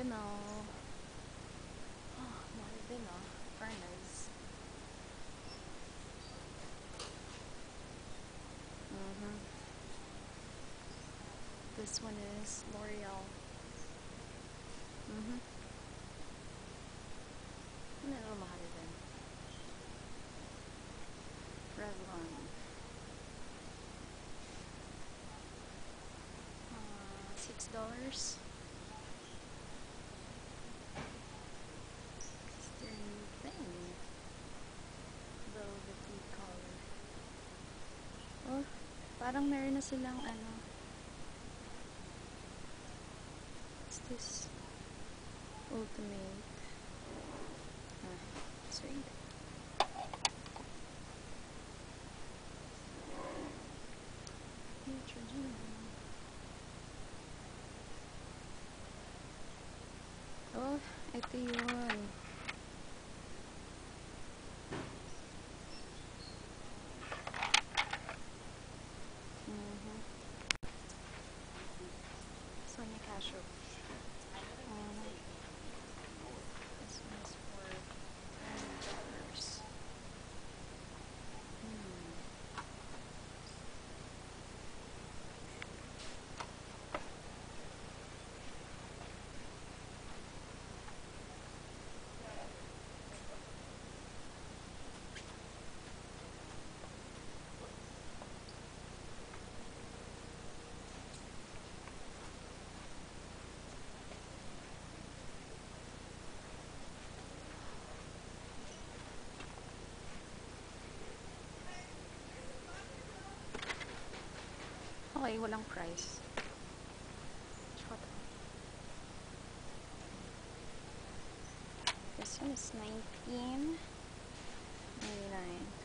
din oh. Oh, mahal din oh. Furnace. This one is L'Oreal. Medyo mahal din. Revlon. $6. It's their new thing. Velvety color. Oh, parang meron na silang ano. What's this? Ultimate. Let's read. Neutrogena. Oh, ito yun. Sonia Casio. This one is for $10. Okay, walang price. This one is $19.99.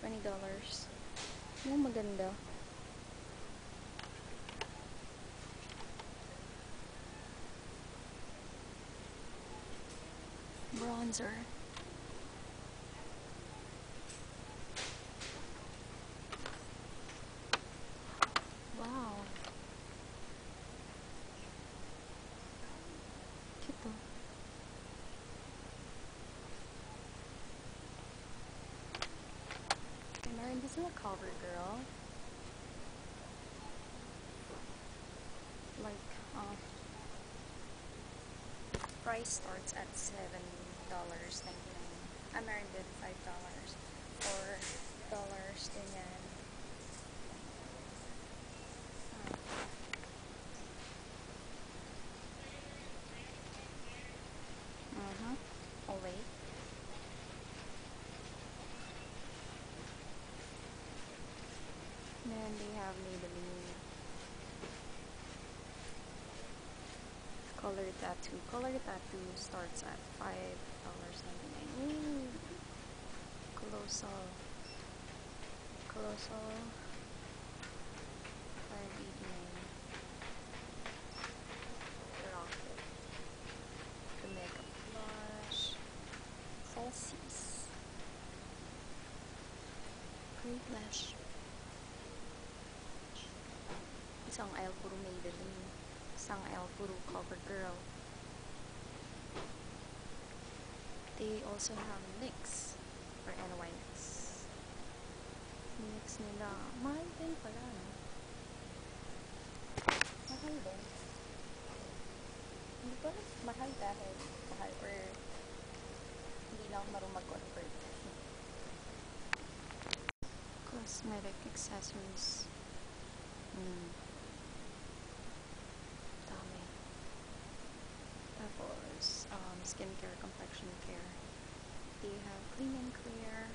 $20. Oh, maganda. Bronzer. Wow. Cute oh. Okay, meron din sila CoverGirl. Like, price starts at $7.99. Meron din $5. $4 din yan. Oh, wait. Then they have Maybelline Color Tattoo. Color Tattoo starts at $5.99. Ooh, Colossal. $5.89. Rocket. The Makeup Blush. Falsies. Great Lash. Isang aisle puro Maybelline. Isang aisle puro CoverGirl. They also have NYX or NYX. NYX nila. Mahal din pala. Mahal din. Hindi ko alam mahal dahil mahal or hindi lang marunong mag-convert. Cosmetic accessories. Dami. Tapos, skincare, complexion care. They have Clean and Clear.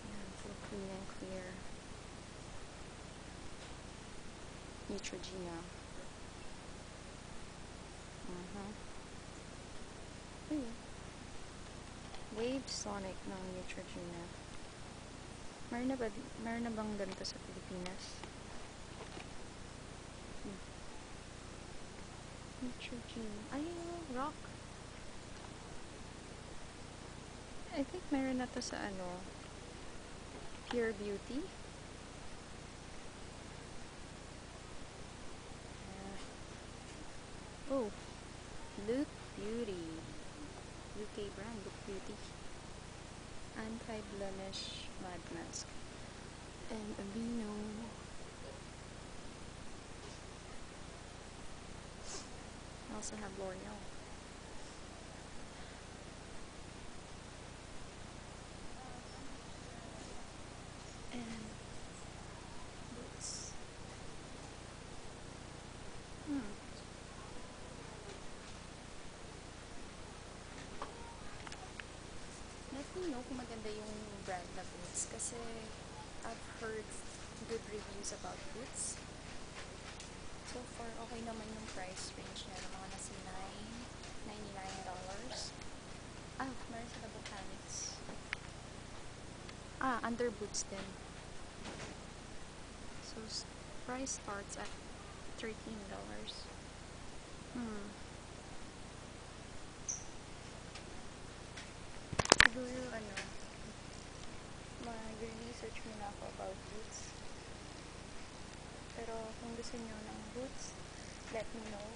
Ayan, full Clean and Clear. Neutrogena. Wave Sonic ng Neutrogena. Meron na bang ganito sa Pilipinas? Neutrogena. Ay, rock. I think meron na to sa ano, Pure Beauty. Oh, Look Beauty. UK brand, Look Beauty. Anti-blemish mud mask. And Aveeno. I also have L'Oreal. And boots. Let me know kung maganda yung brand na boots kasi I've heard good reviews about boots. So far, okay naman yung price range niya. Mga nasa $99. Ah, meron sila Botanics. Ah, under boots din. So, price starts at $13. Siguro, mag-research muna ako about boots. Pero, kung gusto nyo ng boots, let me know.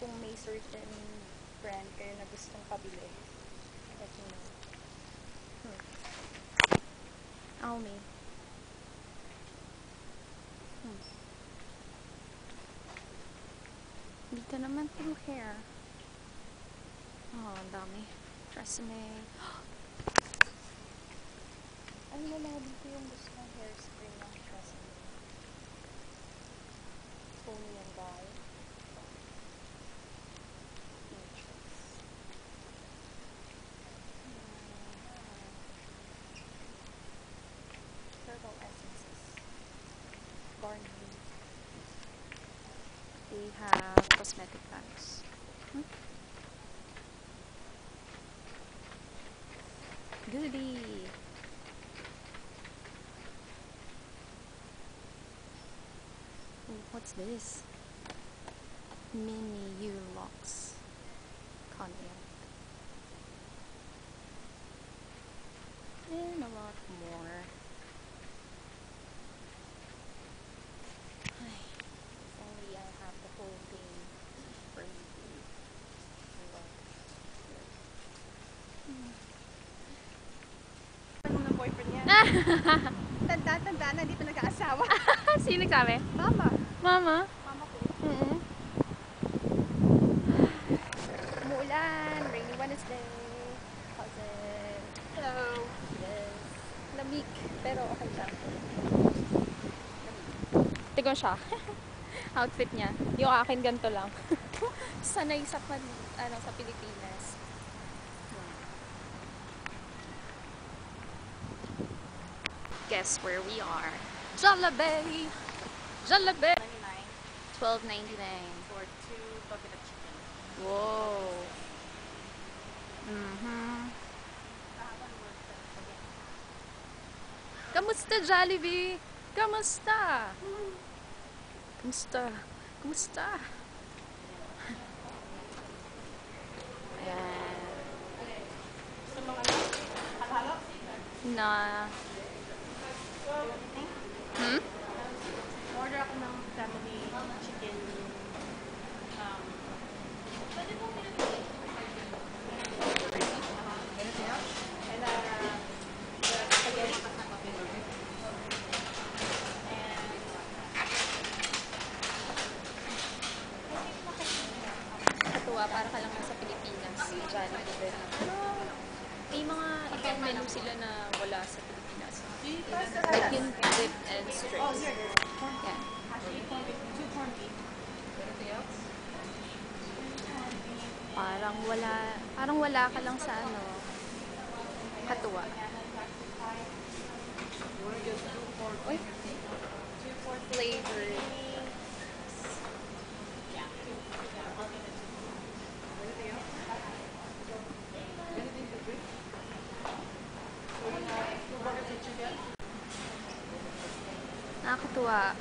Kung may certain brand kayo na gustong pabili, let me know. Almi. Dito naman through hair. Oh, ang dami. Tresemme. Ay, wala dito yung gusto ng hairspray ng Tresemme. Tony and Guy. Herbal essences. Garnier. They have cosmetic bags. Goodie! What's this? Mini U-Locks Cognac. And a lot more. If only I have the whole thing for you. Ano ng boyfriend niya? Tanda-tanda na, hindi pa nag-aasawa. Sino nagsabi? Mama. Mama? Mama ko. Umuulan. Rainy Wednesday. Cousin. Hello. Yes. Lamig. Pero okay lang. Tignan siya. Outfit niya. Yung akin ganito lang. Sanay sa sa Pilipinas. Guess where we are? Jollibee! Jollibee! $12.99 For 2 bucket of chicken. Whoa. Kamusta, Jollibee? Kamusta? Kamusta? Kamusta? Ayan. Sa mga halo-halo? Na. Order ako ng family chicken. Pwede mo pinag-ibig? And spaghetti. Katuwa, para ka lang nasa Pilipinas. Jollibee. Pero, may mga ibang menu sila na wala sa Pilipinas. Like yung dip and strips. Yan. Two corned beef. Anything else? Parang wala ka lang sa Katuwa. Uy. Flavored. Nakakatuwa.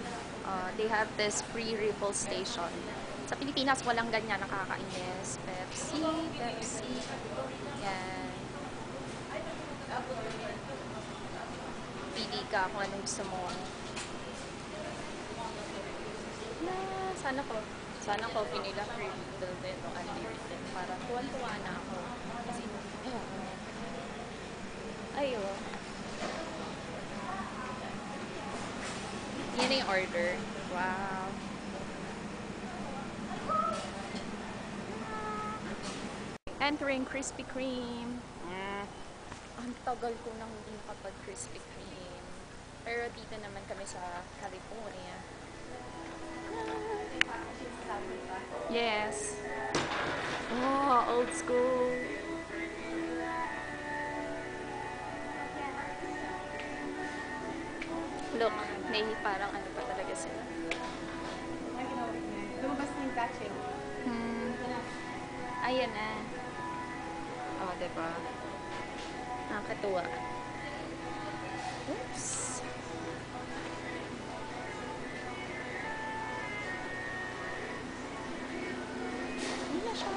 They have this free refill station. Sa Pilipinas, walang ganyan, nakakainis. Pepsi. Yan. Pili ka kung anong gusto mo. Sana ko. Sana coffee nila free velvet o unlimited. Para tuwan-tuwa na ako. Kasi, ayo. Yan na yung order. Wow. Entering Krispy Kreme. Ang tagal ko nang hindi nakapag Krispy Kreme. Pero dito naman kami sa California. Yes. Oh, old school. Look, parang ano pa talaga sila. Lumabas na yung batching. Ayan na. Oh, diba? Nakakatuwa. Oops. Hindi na siya.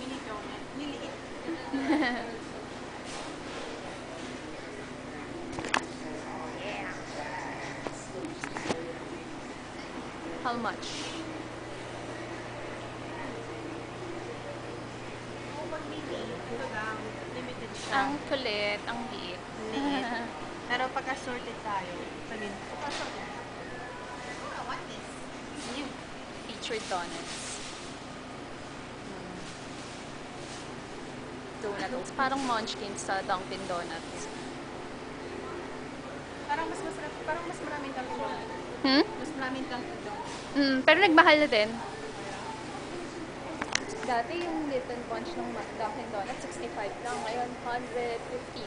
Mini donut. Liliit. How much? Oh, pag mini, ito lang. Limited siya. Ang kulit, ang liit. Liit. Pero pag assorted tayo, sabihin, pag assorted. Oh, I want this. New featured donuts. Donuts. Parang munchkins sa Dunkin' Donuts. Parang mas masarap, parang mas maraming Dunkin' Donuts. Mas maraming Dunkin' Donuts. Pero nagmahal na din. Dati yung Little Bunch ng Dunkin' Donuts, 65 lang. Ngayon, 115.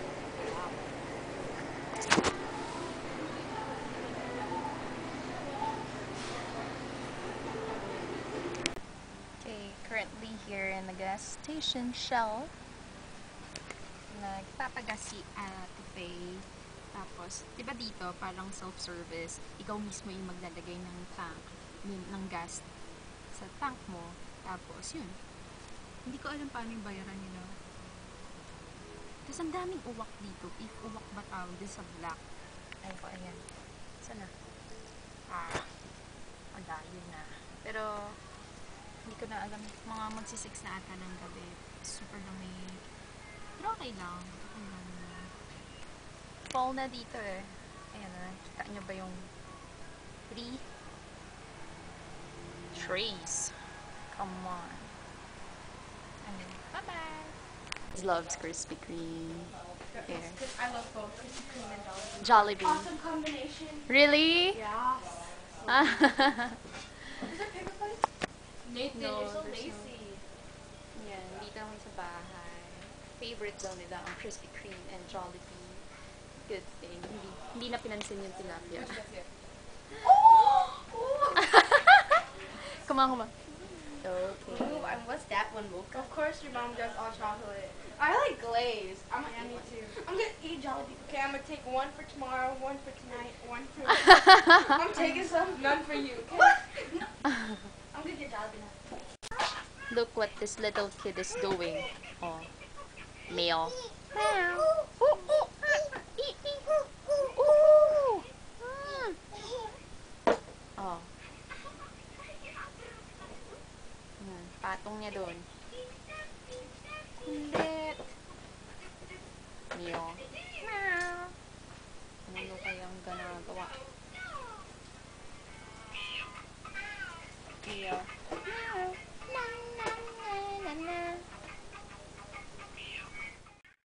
Okay, currently here in the gas station, Shell. Nagpapagas si Ate Faye. Tapos, di ba dito, parang self-service, ikaw mismo yung maglalagay ng tank, ng gas sa tank mo. Tapos, yun. Hindi ko alam paano yung bayaran nila. Tapos, ang daming uwak dito. If uwak ba tawag din sa black? Ay ko, ayan. Sana? Malayo na. Pero, hindi ko na alam. Mga magsisix na ata ng gabi. Super lamig. Pero okay lang. Okay lang. Fall na dito eh. Ayan na. Kita nyo ba yung 3 trays? Come on. And bye-bye. Loves Krispy Kreme. Here. I love both Krispy Kreme and Jollibee. Jollibee. Awesome combination. Really? Yeah. Ah. Is there paper plates? Nathan, No, you're so there's lazy. Yan, dito naman sa bahay. Favorite daw nila ang Krispy Kreme and Jollibee. Good thing. Hindi na pinansin yung tilapia. Come on. Okay. Ooh, what's that one, Mocha? Of course your mom does all chocolate. I like glaze. Me too. I'm gonna eat Jollibee. Okay, I'm gonna take one for tomorrow, one for tonight, one for... I'm taking some, none for you, okay? I'm gonna get Jollibee now. Look what this little kid is doing. Oh. Meow. Oh. Patong niya doon. Kulit. Meow. Ano kayang ginagawa? Meow.